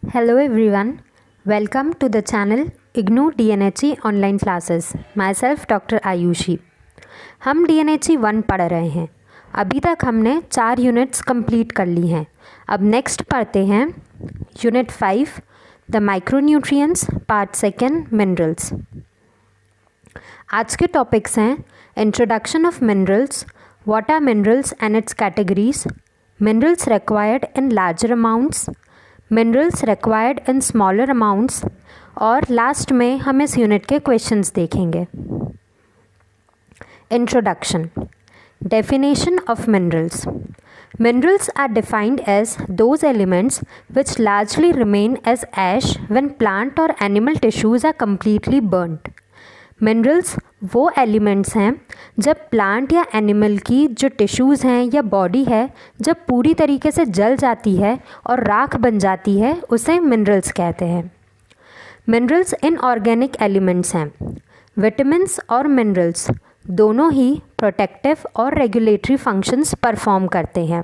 Hello everyone, welcome to the channel IGNOU DNHE online classes. Myself Dr. Ayushi. हम DNHE 1 पढ़ रहे हैं। अभी तक हमने 4 यूनिट्स कंप्लीट कर ली हैं। अब नेक्स्ट पढ़ते हैं unit 5 the micronutrients part second minerals. आज के टॉपिक्स हैं introduction of minerals, what are minerals and its categories, minerals required in larger amounts, minerals required in smaller amounts और लास्ट में हम इस यूनिट के क्वेश्चंस देखेंगे। Introduction. Definition of minerals. Minerals are defined as those elements which largely remain as ash when plant or animal tissues are completely burnt. Minerals वो elements हैं जब plant या एनिमल की जो टिश्यूज़ हैं या बॉडी है जब पूरी तरीके से जल जाती है और राख बन जाती है, उसे मिनरल्स कहते हैं। मिनरल्स इनऑर्गेनिक एलिमेंट्स हैं। विटामिन्स और मिनरल्स दोनों ही प्रोटेक्टिव और रेगुलेटरी फंक्शंस परफॉर्म करते हैं।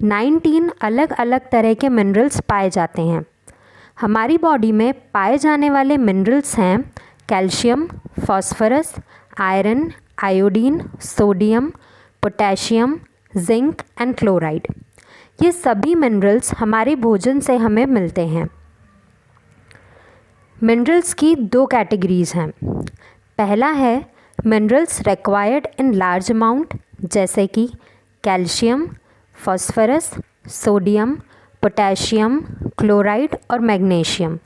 19 अलग अलग तरह के मिनरल्स पाए जाते हैं। हमारी बॉडी में पाए जाने वाले मिनरल्स हैं calcium, phosphorus, iron, iodine, sodium, potassium, zinc and chloride. ये सभी मिनरल्स हमारे भोजन से हमें मिलते हैं। मिनरल्स की 2 कैटेगरीज हैं। पहला है minerals required in large amount, जैसे कि calcium, phosphorus, sodium, potassium, chloride और मैग्नीशियम।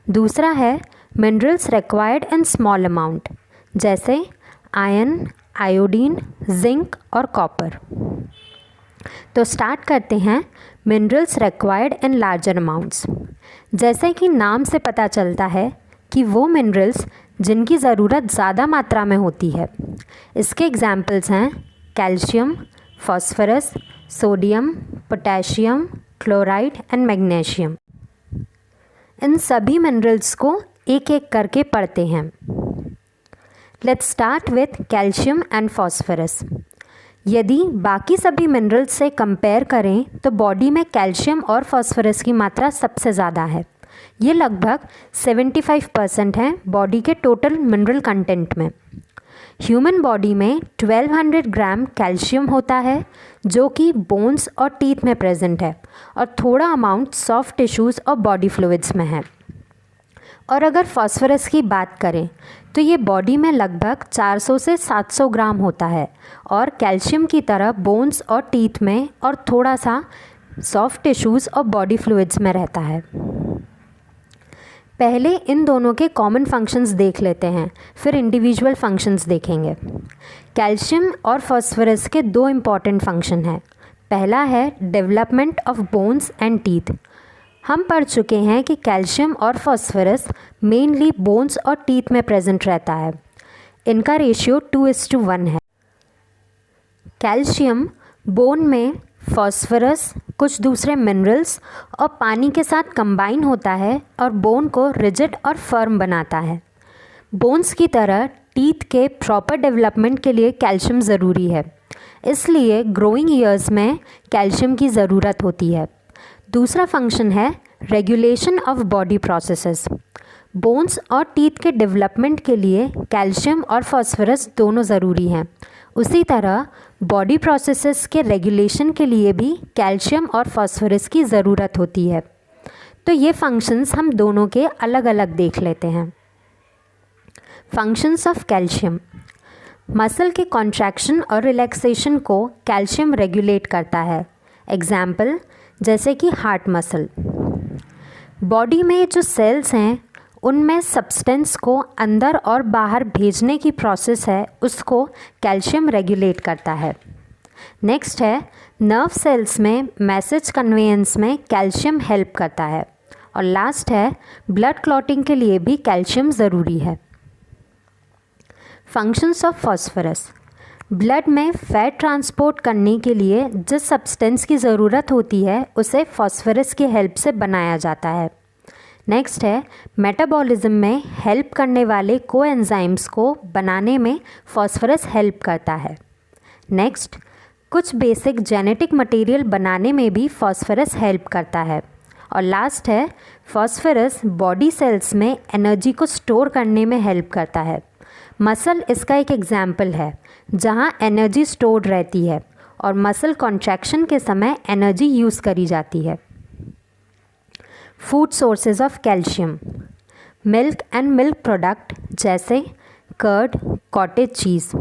दूसरा है minerals required in small amount, जैसे आयरन, आयोडीन, जिंक और कॉपर। तो स्टार्ट करते हैं minerals required in larger amounts. जैसे कि नाम से पता चलता है कि वो मिनरल्स जिनकी ज़रूरत ज़्यादा मात्रा में होती है। इसके एग्जाम्पल्स हैं calcium, phosphorus, sodium, potassium, chloride and magnesium. इन सभी मिनरल्स को एक एक करके पढ़ते हैं। Let's start with calcium and phosphorus. यदि बाकी सभी मिनरल्स से कंपेयर करें तो बॉडी में कैल्शियम और फॉस्फोरस की मात्रा सबसे ज़्यादा है। ये लगभग 75% है बॉडी के टोटल मिनरल कंटेंट में। ह्यूमन बॉडी में 1200 ग्राम कैल्शियम होता है जो कि बोन्स और टीथ में प्रेजेंट है और थोड़ा अमाउंट सॉफ्ट टिश्यूज़ और बॉडी फ्लूइड्स में है। और अगर फॉस्फोरस की बात करें तो ये बॉडी में लगभग 400 से 700 ग्राम होता है और कैल्शियम की तरह बोन्स और टीथ में और थोड़ा सा सॉफ्ट टिश्यूज़ और बॉडी फ्लूइड्स में रहता है। पहले इन दोनों के कॉमन फंक्शंस देख लेते हैं, फिर इंडिविजुअल फंक्शंस देखेंगे। कैल्शियम और फॉस्फोरस के 2 इम्पॉर्टेंट फंक्शन हैं। पहला है development of bones and teeth. हम पढ़ चुके हैं कि कैल्शियम और फॉस्फोरस मेनली बोन्स और टीथ में प्रेजेंट रहता है। इनका रेशियो 2:1 है। कैल्शियम बोन में फॉस्फोरस कुछ दूसरे मिनरल्स और पानी के साथ कंबाइन होता है और बोन को रिजिड और फर्म बनाता है। बोन्स की तरह टीथ के प्रॉपर डेवलपमेंट के लिए कैल्शियम ज़रूरी है, इसलिए ग्रोइंग ईयर्स में कैल्शियम की ज़रूरत होती है। दूसरा फंक्शन है regulation of body processes. Bones और टीथ के डेवलपमेंट के लिए कैल्शियम और फॉस्फोरस दोनों ज़रूरी हैं। उसी तरह बॉडी प्रोसेसेस के रेगुलेशन के लिए भी कैल्शियम और फॉस्फोरस की ज़रूरत होती है। तो ये फंक्शंस हम दोनों के अलग अलग देख लेते हैं। Functions of calcium. मसल के कॉन्ट्रैक्शन और रिलैक्सेशन को कैल्शियम रेगुलेट करता है। एग्जाम्पल जैसे कि हार्ट मसल। बॉडी में जो सेल्स हैं उनमें सब्सटेंस को अंदर और बाहर भेजने की प्रोसेस है, उसको कैल्शियम रेगुलेट करता है। नेक्स्ट है नर्व सेल्स में मैसेज कन्वेयंस में कैल्शियम हेल्प करता है। और लास्ट है ब्लड क्लॉटिंग के लिए भी कैल्शियम ज़रूरी है। Functions of phosphorus. ब्लड में फैट ट्रांसपोर्ट करने के लिए जिस सब्सटेंस की ज़रूरत होती है उसे फॉस्फोरस की हेल्प से बनाया जाता है। नेक्स्ट है मेटाबॉलिज्म में हेल्प करने वाले कोएंजाइम्स को बनाने में फॉस्फोरस हेल्प करता है। नेक्स्ट कुछ बेसिक जेनेटिक मटेरियल बनाने में भी फॉस्फोरस हेल्प करता है। और लास्ट है फॉस्फोरस बॉडी सेल्स में एनर्जी को स्टोर करने में हेल्प करता है। मसल इसका एक एग्जाम्पल है जहाँ एनर्जी स्टोर्ड रहती है और मसल कॉन्ट्रैक्शन के समय एनर्जी यूज़ करी जाती है। Food sources of calcium, milk and milk product जैसे कर्ड, कॉटेज चीज़।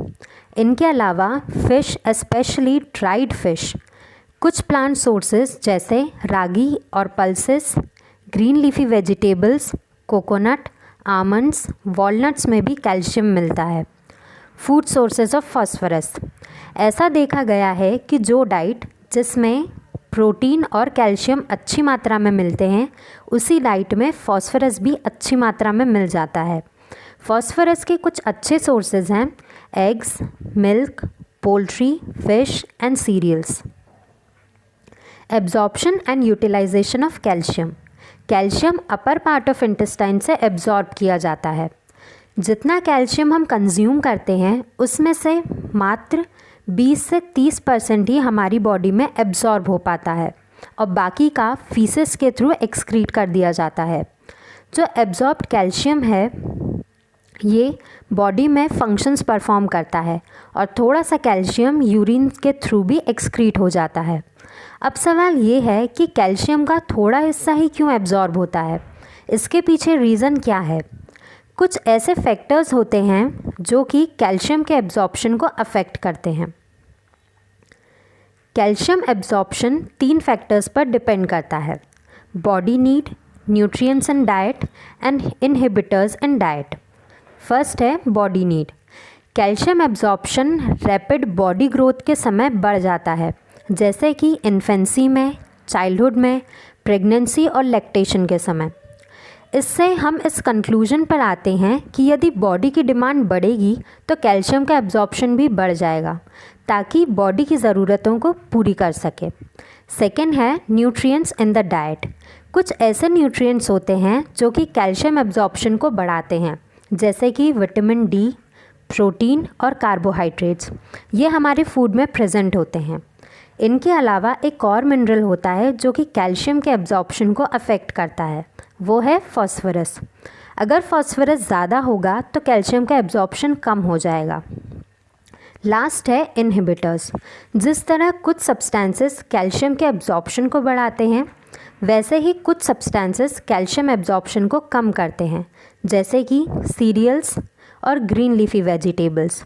इनके अलावा फ़िश स्पेशली ड्राइड फ़िश, कुछ प्लांट सोर्सेज जैसे रागी और pulses, green leafy vegetables, coconut, almonds, walnuts में भी कैल्शियम मिलता है। फूड सोर्सेज ऑफ फॉस्फोरस, ऐसा देखा गया है कि जो डाइट जिसमें प्रोटीन और कैल्शियम अच्छी मात्रा में मिलते हैं उसी डाइट में फॉस्फोरस भी अच्छी मात्रा में मिल जाता है। फॉस्फोरस के कुछ अच्छे सोर्सेज हैं eggs, milk, poultry, fish and cereals. Absorption and utilisation of calcium, calcium upper part of intestine से एब्जॉर्ब किया जाता है। जितना कैल्शियम हम कंज्यूम करते हैं उसमें से मात्र 20 से 30% ही हमारी बॉडी में एब्जॉर्ब हो पाता है और बाकी का फीसेस के थ्रू एक्सक्रीट कर दिया जाता है। जो एब्जॉर्ब्ड कैल्शियम है ये बॉडी में फंक्शंस परफॉर्म करता है और थोड़ा सा कैल्शियम यूरिन के थ्रू भी एक्सक्रीट हो जाता है। अब सवाल ये है कि कैल्शियम का थोड़ा हिस्सा ही क्यों एब्जॉर्ब होता है, इसके पीछे रीज़न क्या है। कुछ ऐसे फैक्टर्स होते हैं जो कि कैल्शियम के एब्जॉर्प्शन को अफेक्ट करते हैं। कैल्शियम एब्जॉर्प्शन 3 फैक्टर्स पर डिपेंड करता है, body need, nutrients in diet and inhibitors in diet. First है body need. Calcium absorption rapid body growth के समय बढ़ जाता है, जैसे कि इन्फेंसी में, चाइल्डहुड में, प्रेगनेंसी और लैक्टेशन के समय। इससे हम इस कंक्लूजन पर आते हैं कि यदि बॉडी की डिमांड बढ़ेगी तो कैल्शियम का एब्जॉर्प्शन भी बढ़ जाएगा ताकि बॉडी की ज़रूरतों को पूरी कर सके। सेकेंड है न्यूट्रिएंट्स इन द डाइट। कुछ ऐसे न्यूट्रिएंट्स होते हैं जो कि कैल्शियम एब्जॉर्प्शन को बढ़ाते हैं, जैसे कि विटामिन डी, प्रोटीन और कार्बोहाइड्रेट्स। ये हमारे फूड में प्रेजेंट होते हैं। इनके अलावा एक और मिनरल होता है जो कि कैल्शियम के एब्जॉर्प्शन को अफेक्ट करता है, वो है फॉस्फोरस। अगर फॉस्फोरस ज़्यादा होगा तो कैल्शियम का एब्जॉर्प्शन कम हो जाएगा। लास्ट है इनहिबिटर्स। जिस तरह कुछ सब्सटेंसेस कैल्शियम के एब्जॉर्प्शन को बढ़ाते हैं वैसे ही कुछ सब्सटेंसेस कैल्शियम एब्जॉर्प्शन को कम करते हैं, जैसे कि सीरियल्स और ग्रीन लीफी वेजिटेबल्स।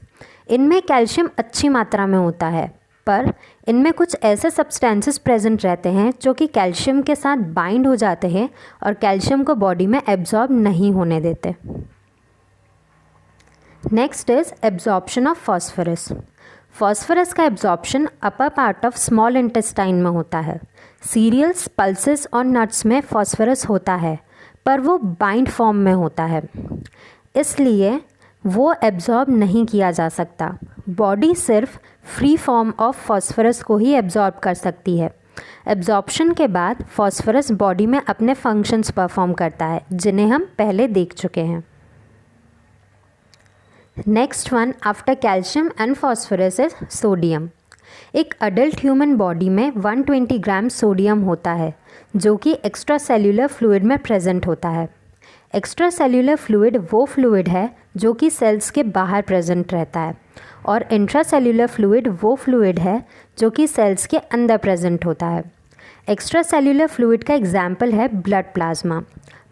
इनमें कैल्शियम अच्छी मात्रा में होता है, पर इनमें कुछ ऐसे सब्सटेंसेस प्रेजेंट रहते हैं जो कि कैल्शियम के साथ बाइंड हो जाते हैं और कैल्शियम को बॉडी में एब्जॉर्ब नहीं होने देते। Next is absorption of phosphorus. Phosphorus का absorption upper part of small intestine में होता है। सीरियल्स, पल्सेस और नट्स में फॉस्फोरस होता है पर वो बाइंड फॉर्म में होता है, इसलिए वो एब्जॉर्ब नहीं किया जा सकता। बॉडी सिर्फ फ्री फॉर्म ऑफ फॉस्फोरस को ही एब्जॉर्ब कर सकती है। एब्जॉर्प्शन के बाद फॉस्फोरस बॉडी में अपने फंक्शंस परफॉर्म करता है जिन्हें हम पहले देख चुके हैं। Next one after calcium and phosphorus is sodium. एक अडल्ट ह्यूमन बॉडी में 120 ग्राम सोडियम होता है जो कि एक्स्ट्रा सेल्यूलर फ्लूइड में प्रेजेंट होता है। एक्स्ट्रा सेल्यूलर फ्लूइड वो फ्लूइड है जो कि सेल्स के बाहर प्रेजेंट रहता है और इंट्रा सेल्यूलर फ्लूइड वो फ्लूइड है जो कि सेल्स के अंदर प्रेजेंट होता है। एक्स्ट्रा सेल्यूलर फ्लूइड का एग्जाम्पल है ब्लड प्लाज्मा।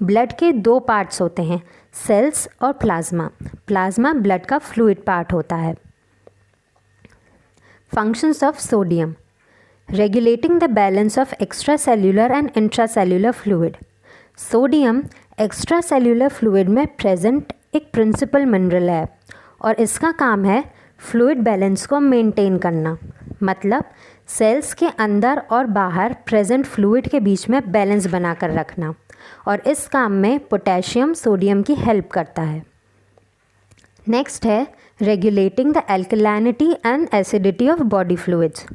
ब्लड के 2 पार्ट्स होते हैं, सेल्स और प्लाज्मा। प्लाज्मा ब्लड का फ्लूइड पार्ट होता है। Functions of sodium: regulating the balance of extra cellular and intra cellular fluid. Sodium extra cellular fluid में प्रेजेंट एक प्रिंसिपल मिनरल है और इसका काम है फ्लूइड बैलेंस को मेंटेन करना, मतलब सेल्स के अंदर और बाहर प्रेजेंट फ्लूइड के बीच में बैलेंस बनाकर रखना, और इस काम में पोटेशियम सोडियम की हेल्प करता है। नेक्स्ट है regulating the alkalinity and acidity of body fluids.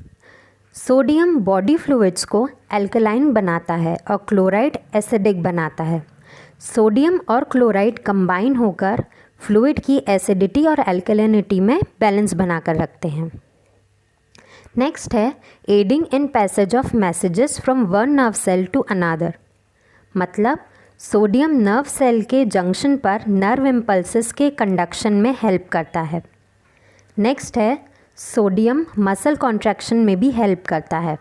Sodium body fluids को एल्कलाइन बनाता है और क्लोराइड एसिडिक बनाता है। सोडियम और क्लोराइड कंबाइन होकर फ्लूइड की एसिडिटी और एल्कलाइनिटी में बैलेंस बनाकर रखते हैं। नेक्स्ट है aiding in passage of messages from one nerve cell to another. मतलब सोडियम नर्व सेल के जंक्शन पर नर्व इम्पल्सेस के कंडक्शन में हेल्प करता है। नेक्स्ट है सोडियम मसल कॉन्ट्रैक्शन में भी हेल्प करता है।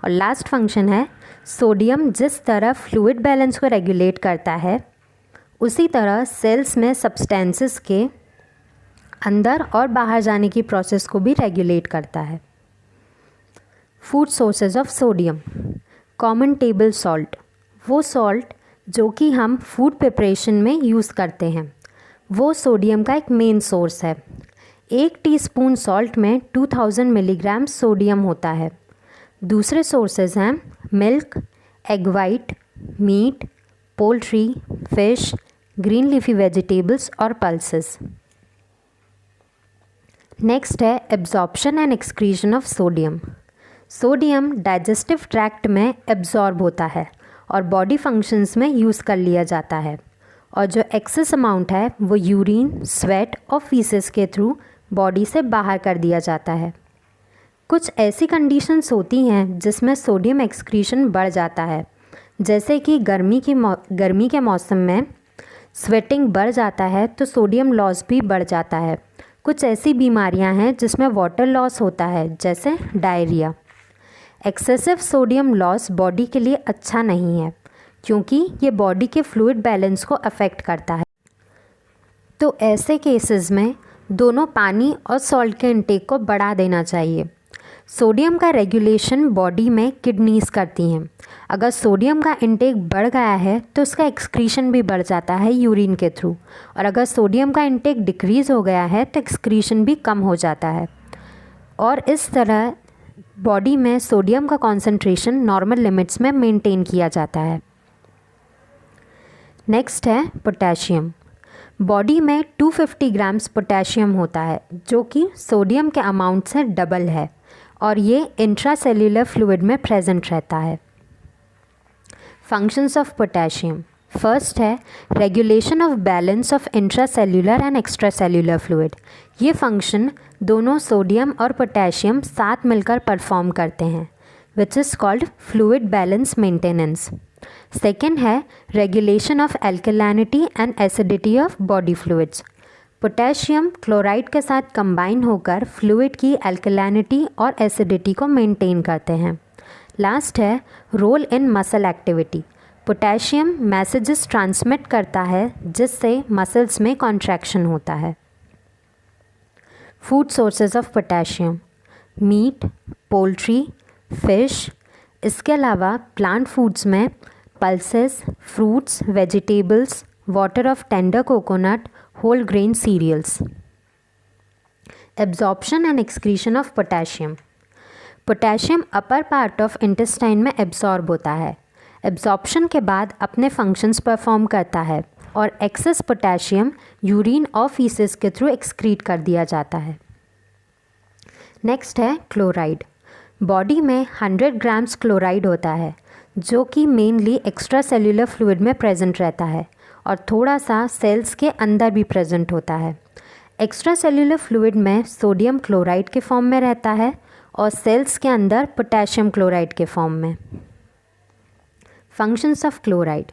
और लास्ट फंक्शन है सोडियम जिस तरह फ्लूइड बैलेंस को रेगुलेट करता है उसी तरह सेल्स में सब्सटेंसेस के अंदर और बाहर जाने की प्रोसेस को भी रेगुलेट करता है। Food sources of sodium. Common table salt, वो सॉल्ट जो कि हम फूड प्रिपरेशन में यूज़ करते हैं, वो सोडियम का एक मेन सोर्स है। 1 टीस्पून सॉल्ट में 2000 मिलीग्राम सोडियम होता है। दूसरे सोर्सेज हैं milk, egg white, meat, poultry, fish, green leafy vegetables और पल्सेस। नेक्स्ट है absorption and excretion of sodium. Sodium digestive tract में एब्जॉर्ब होता है और बॉडी फंक्शंस में यूज़ कर लिया जाता है, और जो एक्सेस अमाउंट है वो यूरिन, स्वेट और फीसेस के थ्रू बॉडी से बाहर कर दिया जाता है। कुछ ऐसी कंडीशंस होती हैं जिसमें सोडियम एक्सक्रीशन बढ़ जाता है, जैसे कि गर्मी के मौसम में स्वेटिंग बढ़ जाता है तो सोडियम लॉस भी बढ़ जाता है। कुछ ऐसी बीमारियां हैं जिसमें वाटर लॉस होता है, जैसे diarrhoea. Excessive sodium loss body के लिए अच्छा नहीं है क्योंकि ये बॉडी के फ्लूइड बैलेंस को अफेक्ट करता है। तो ऐसे केसेस में दोनों पानी और सॉल्ट के इंटेक को बढ़ा देना चाहिए। सोडियम का रेगुलेशन बॉडी में किडनीज करती हैं। अगर सोडियम का इंटेक बढ़ गया है तो उसका एक्सक्रीशन भी बढ़ जाता है यूरिन के थ्रू, और अगर सोडियम का इंटेक डिक्रीज़ हो गया है तो एक्सक्रीशन भी कम हो जाता है, और इस तरह बॉडी में सोडियम का कॉन्सेंट्रेशन नॉर्मल लिमिट्स में मेंटेन किया जाता है। नेक्स्ट है पोटेशियम। बॉडी में 250 ग्राम्स पोटेशियम होता है जो कि सोडियम के अमाउंट से डबल है, और ये इंट्रासेल्यूलर फ्लूइड में प्रेजेंट रहता है। Functions of potassium. फर्स्ट है regulation of balance of intracellular and extracellular fluid. ये फंक्शन दोनों सोडियम और पोटेशियम साथ मिलकर परफॉर्म करते हैं, which is called fluid balance maintenance. Second है regulation of alkalinity and acidity of body fluids. Potassium chloride के साथ कंबाइन होकर फ्लूइड की एल्कलैनिटी और एसिडिटी को मेंटेन करते हैं। लास्ट है role in muscle activity. Potassium messages transmit करता है जिससे मसल्स में कॉन्ट्रैक्शन होता है। Food sources of potassium. Meat, poultry, fish. इसके अलावा प्लांट फूड्स में pulses, fruits, vegetables, water of tender coconut, whole grain cereals. Absorption and excretion of potassium. Potassium upper part of intestine में absorb होता है। Absorption के बाद अपने functions perform करता है और एक्सेस पोटेशियम यूरिन और फीसेस के थ्रू एक्सक्रीट कर दिया जाता है। नेक्स्ट है क्लोराइड। बॉडी में 100 ग्राम्स क्लोराइड होता है जो कि मेनली एक्स्ट्रा सेल्यूलर फ्लूइड में प्रेजेंट रहता है और थोड़ा सा सेल्स के अंदर भी प्रेजेंट होता है। एक्स्ट्रा सेल्यूलर फ्लूइड में सोडियम क्लोराइड के फॉर्म में रहता है और सेल्स के अंदर पोटेशियम क्लोराइड के फॉर्म में। Functions of chloride.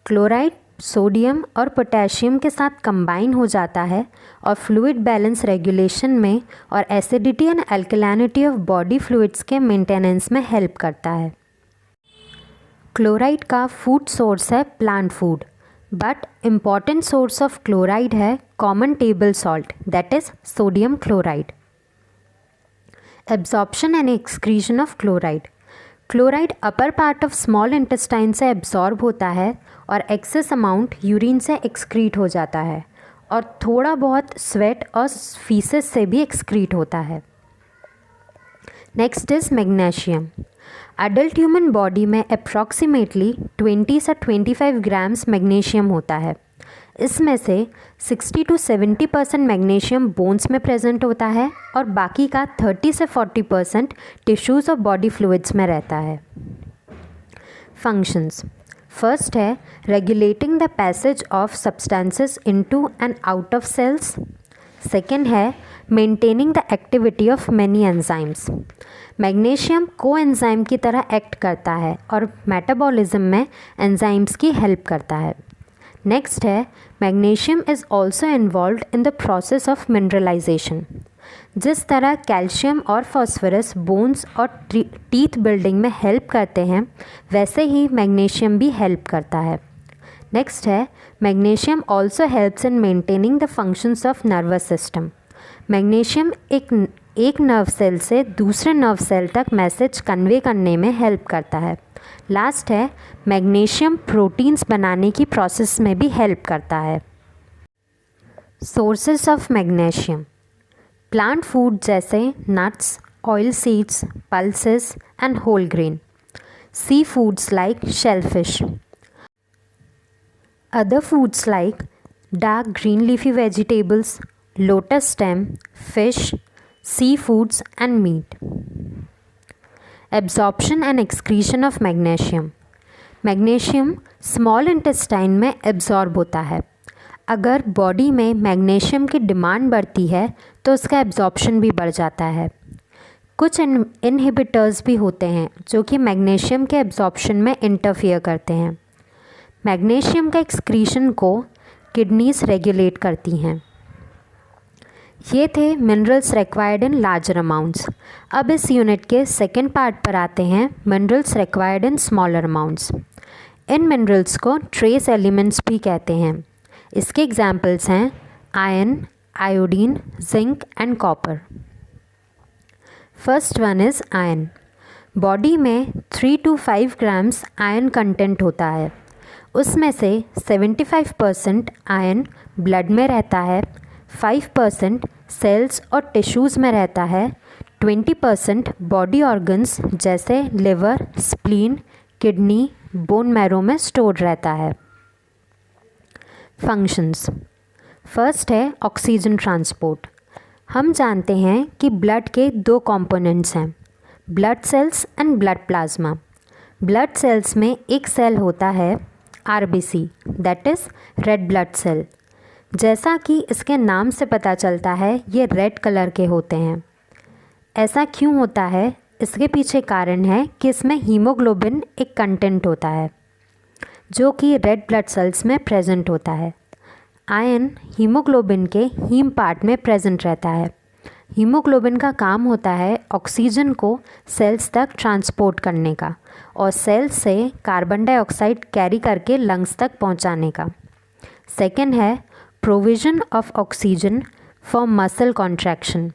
Chloride sodium और पोटेशियम के साथ कंबाइन हो जाता है और फ्लूइड बैलेंस रेगुलेशन में और acidity and alkalinity of body fluids के मेंटेनेंस में हेल्प करता है। क्लोराइड का फूड सोर्स है plant food, but important source of chloride है common table salt, that is sodium chloride. Absorption and excretion of chloride. Chloride upper part of small intestine से absorb होता है और एक्सेस अमाउंट यूरिन से excrete हो जाता है और थोड़ा बहुत स्वेट और फीसेस से भी एक्सक्रीट होता है। Next is magnesium. Adult human body में अप्रॉक्सीमेटली 20 से 25 ग्राम्स मैग्नीशियम होता है। इसमें से 60 to 70% मैग्नीशियम बोन्स में प्रेजेंट होता है और बाकी का 30 से 40% टिश्यूज़ और बॉडी फ्लूइड्स में रहता है। फंक्शंस। फर्स्ट है regulating the passage of substances into and out of cells. Second है maintaining the activity of many enzymes. Magnesium coenzyme की तरह एक्ट करता है और मेटाबॉलिज्म में एंजाइम्स की हेल्प करता है। नेक्स्ट है magnesium is also involved in the process of mineralisation. जिस तरह कैल्शियम और फॉस्फोरस बोन्स और टीथ बिल्डिंग में हेल्प करते हैं, वैसे ही मैग्नीशियम भी हेल्प करता है। नेक्स्ट है magnesium also helps in maintaining the functions of nervous system. Magnesium एक नर्व सेल से दूसरे नर्व सेल तक मैसेज कन्वे करने में हेल्प करता है। लास्ट है मैग्नीशियम प्रोटीन्स बनाने की प्रोसेस में भी हेल्प करता है। Sources of magnesium: plant food जैसे nuts, oil seeds, pulses and whole grain. Sea foods like shellfish. Other foods like dark green leafy vegetables, lotus stem, fish, seafoods and meat. Absorption and excretion of magnesium. Magnesium small intestine में absorb होता है। अगर body में magnesium की demand बढ़ती है तो उसका एब्जॉर्प्शन भी बढ़ जाता है। कुछ इनहिबिटर्स भी होते हैं जो कि मैग्नीशियम के एब्जॉर्प्शन में इंटरफियर करते हैं। मैग्नीशियम का एक्सक्रीशन को किडनीज रेगुलेट करती हैं। ये थे minerals required in larger amounts. अब इस यूनिट के सेकेंड पार्ट पर आते हैं, minerals required in smaller amounts. In minerals को ट्रेस एलिमेंट्स भी कहते हैं। इसके एग्जाम्पल्स हैं iron, iodine, zinc and copper. First one is iron. Body में 3 to 5 ग्राम्स आयरन कंटेंट होता है। उसमें से 75% आयरन ब्लड में रहता है, 5% सेल्स और टिश्यूज़ में रहता है, 20% बॉडी ऑर्गन्स जैसे liver, spleen, kidney, bone marrow में स्टोर रहता है। फंक्शंस: फर्स्ट है ऑक्सीजन ट्रांसपोर्ट। हम जानते हैं कि ब्लड के 2 कंपोनेंट्स हैं, blood cells and blood plasma. Blood cells में एक सेल होता है RBC, that is red blood cell. जैसा कि इसके नाम से पता चलता है ये रेड कलर के होते हैं। ऐसा क्यों होता है? इसके पीछे कारण है कि इसमें हीमोग्लोबिन एक कंटेंट होता है जो कि रेड ब्लड सेल्स में प्रेजेंट होता है। आयरन हीमोग्लोबिन के हीम पार्ट में प्रेजेंट रहता है। हीमोग्लोबिन का काम होता है ऑक्सीजन को सेल्स तक ट्रांसपोर्ट करने का और सेल्स से कार्बन डाइऑक्साइड कैरी करके लंग्स तक पहुंचाने का। सेकेंड है provision of oxygen for muscle contraction.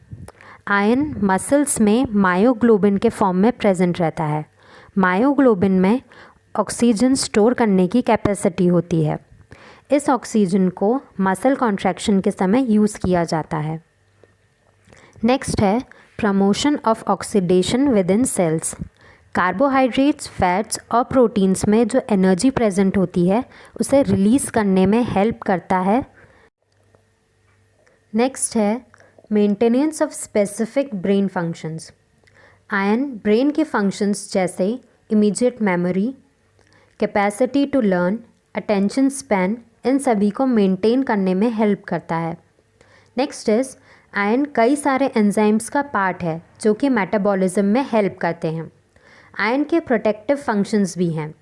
Iron muscles में मायोग्लोबिन के फॉर्म में प्रेजेंट रहता है। मायोग्लोबिन में ऑक्सीजन स्टोर करने की कैपेसिटी होती है। इस ऑक्सीजन को मसल कॉन्ट्रैक्शन के समय यूज़ किया जाता है। नेक्स्ट है promotion of oxidation within cells. Carbohydrates, fats और प्रोटीन्स में जो एनर्जी प्रेजेंट होती है उसे रिलीज़ करने में हेल्प करता है। नेक्स्ट है maintenance of specific brain functions. Iron brain के फंक्शंस जैसे immediate memory, capacity to learn, attention span, इन सभी को मेंटेन करने में हेल्प करता है। नेक्स्ट इज़ आयरन कई सारे एंजाइम्स का पार्ट है जो कि मेटाबॉलिज्म में हेल्प करते हैं। आयरन के प्रोटेक्टिव फंक्शंस भी हैं,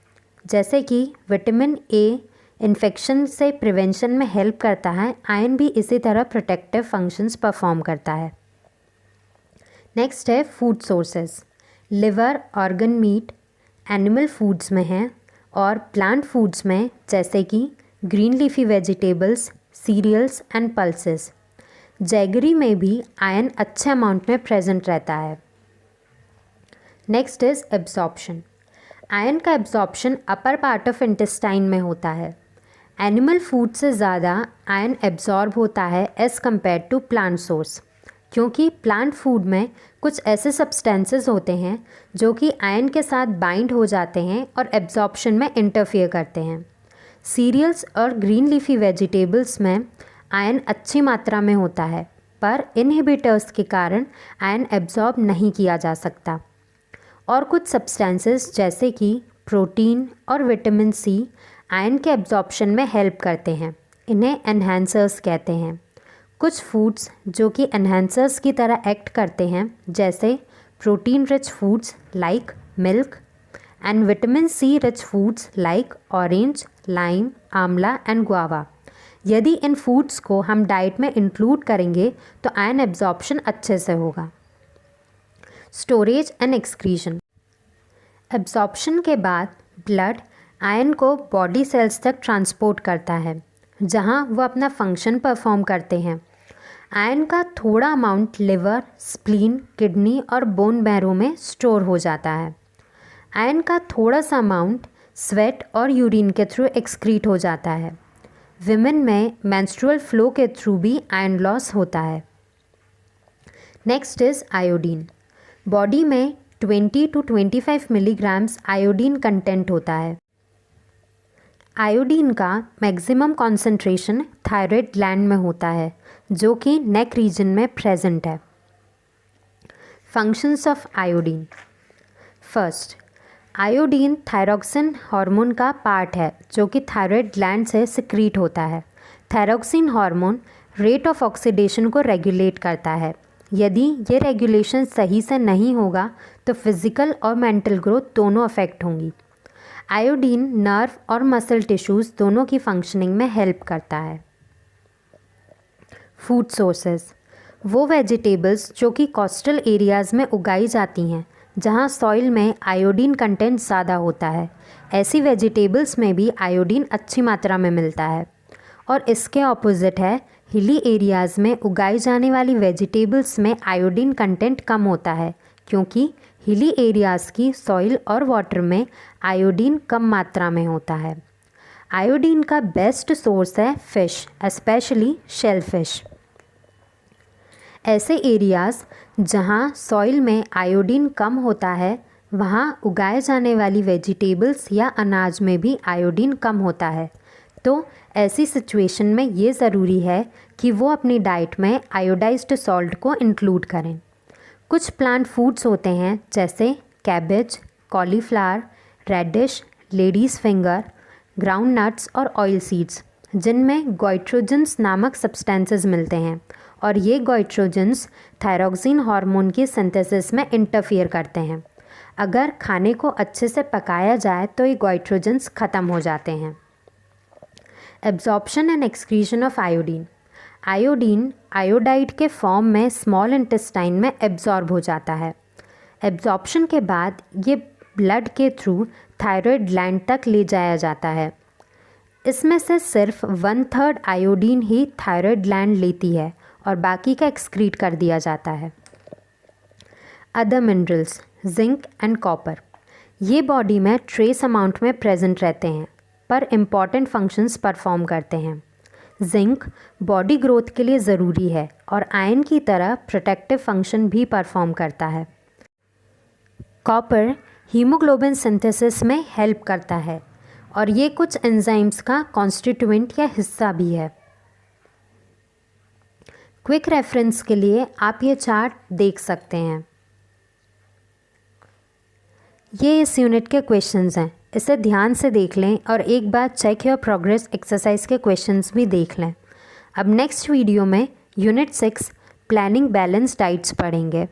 जैसे कि विटामिन ए इन्फेक्शन से प्रिवेंशन में हेल्प करता है। आयरन भी इसी तरह प्रोटेक्टिव फंक्शंस परफॉर्म करता है। नेक्स्ट है food sources. Liver, organ meat animal foods में हैं और प्लांट फूड्स में जैसे कि green leafy vegetables, cereals and pulses. Jaggery में भी आयरन अच्छे अमाउंट में प्रेजेंट रहता है। Next is absorption. आयरन का absorption upper part of intestine में होता है। एनिमल फूड से ज़्यादा आयरन एब्जॉर्ब होता है as compare to plant source, क्योंकि प्लांट फूड में कुछ ऐसे सब्सटेंसेस होते हैं जो कि आयरन के साथ बाइंड हो जाते हैं और एब्जॉर्प्शन में इंटरफियर करते हैं। सीरियल्स और ग्रीन लीफी वेजिटेबल्स में आयरन अच्छी मात्रा में होता है, पर इनहिबिटर्स के कारण आयरन एब्जॉर्ब नहीं किया जा सकता। और कुछ सब्सटेंसेस जैसे कि प्रोटीन और विटामिन सी आयरन के एब्जॉर्प्शन में हेल्प करते हैं। इन्हें एनहांसर्स कहते हैं। कुछ फूड्स जो कि एनहेंसर्स की तरह एक्ट करते हैं, जैसे protein rich foods like milk and vitamin C rich foods like orange, lime, amla and guava. यदि इन फूड्स को हम डाइट में इंक्लूड करेंगे तो आयरन एब्जॉर्प्शन अच्छे से होगा। Storage and excretion. एब्जॉर्प्शन के बाद ब्लड आयरन को बॉडी सेल्स तक ट्रांसपोर्ट करता है, जहां वो अपना फंक्शन परफॉर्म करते हैं। आयरन का थोड़ा अमाउंट लिवर, स्प्लीन, किडनी और बोन मैरो में स्टोर हो जाता है। आयरन का थोड़ा सा अमाउंट स्वेट और यूरिन के थ्रू एक्सक्रीट हो जाता है। विमेन में मेंस्ट्रुअल फ्लो के थ्रू भी आयरन लॉस होता है। Next is iodine. बॉडी में 20 to 25 मिलीग्राम्स आयोडीन कंटेंट होता है। आयोडीन का मैक्सिमम कॉन्सेंट्रेशन थायराइड ग्लैंड में होता है, जो कि नेक रीजन में प्रेजेंट है। Functions of iodine. First, iodine thyroxine hormone का पार्ट है, जो कि थायराइड ग्लैंड से सिक्रीट होता है। Thyroxine hormone rate of oxidation को रेगुलेट करता है। यदि ये रेगुलेशन सही से नहीं होगा तो फिज़िकल और मेंटल ग्रोथ दोनों अफेक्ट होंगी। आयोडीन नर्व और मसल टिश्यूज़ दोनों की फंक्शनिंग में हेल्प करता है। Food sources. वो वेजिटेबल्स जो कि कोस्टल एरियाज़ में उगाई जाती हैं, जहाँ सॉइल में आयोडीन कंटेंट ज़्यादा होता है, ऐसी वेजिटेबल्स में भी आयोडीन अच्छी मात्रा में मिलता है। और इसके ऑपोजिट है, हिली एरियाज़ में उगाई जाने वाली वेजिटेबल्स में आयोडीन कंटेंट कम होता है, क्योंकि हिली एरियाज़ की सॉइल और वाटर में आयोडीन कम मात्रा में होता है। आयोडीन का बेस्ट सोर्स है फ़िश, स्पेशली शेल फिश। ऐसे एरियाज़ जहाँ सॉइल में आयोडीन कम होता है, वहाँ उगाए जाने वाली वेजिटेबल्स या अनाज में भी आयोडीन कम होता है। तो ऐसी सिचुएशन में ये ज़रूरी है कि वो अपनी डाइट में आयोडाइज्ड सॉल्ट को इंक्लूड करें। कुछ प्लांट फूड्स होते हैं जैसे cabbage, cauliflower, radish, ladies finger, ground nuts और ऑयल सीड्स, जिनमें गोइट्रोजन्स नामक सब्सटेंसेस मिलते हैं, और ये गोइट्रोजन्स थायरॉक्सिन हार्मोन की सिंथेसिस में इंटरफियर करते हैं। अगर खाने को अच्छे से पकाया जाए तो ये गोइट्रोजन्स ख़त्म हो जाते हैं। Absorption and excretion of iodine. Iodine iodide के फॉर्म में स्मॉल इंटेस्टाइन में एब्जॉर्ब हो जाता है। एब्जॉर्प्शन के बाद ये ब्लड के थ्रू थायराइड ग्लैंड तक ले जाया जाता है। इसमें से सिर्फ 1/3 आयोडीन ही थायराइड ग्लैंड लेती है और बाकी का एक्सक्रीट कर दिया जाता है। Other minerals, zinc and copper, ये बॉडी में ट्रेस अमाउंट में प्रेजेंट रहते हैं पर इम्पॉर्टेंट फंक्शंस परफॉर्म करते हैं। जिंक बॉडी ग्रोथ के लिए ज़रूरी है और आयरन की तरह प्रोटेक्टिव फंक्शन भी परफॉर्म करता है। कॉपर हीमोग्लोबिन सिंथेसिस में हेल्प करता है और ये कुछ एंजाइम्स का कॉन्स्टिट्यूएंट या हिस्सा भी है। क्विक रेफरेंस के लिए आप ये चार्ट देख सकते हैं। ये इस यूनिट के क्वेश्चंस हैं, इसे ध्यान से देख लें और एक बार चेक योर प्रोग्रेस एक्सरसाइज के क्वेश्चंस भी देख लें। अब नेक्स्ट वीडियो में यूनिट 6 प्लानिंग बैलेंस डाइट्स पढ़ेंगे।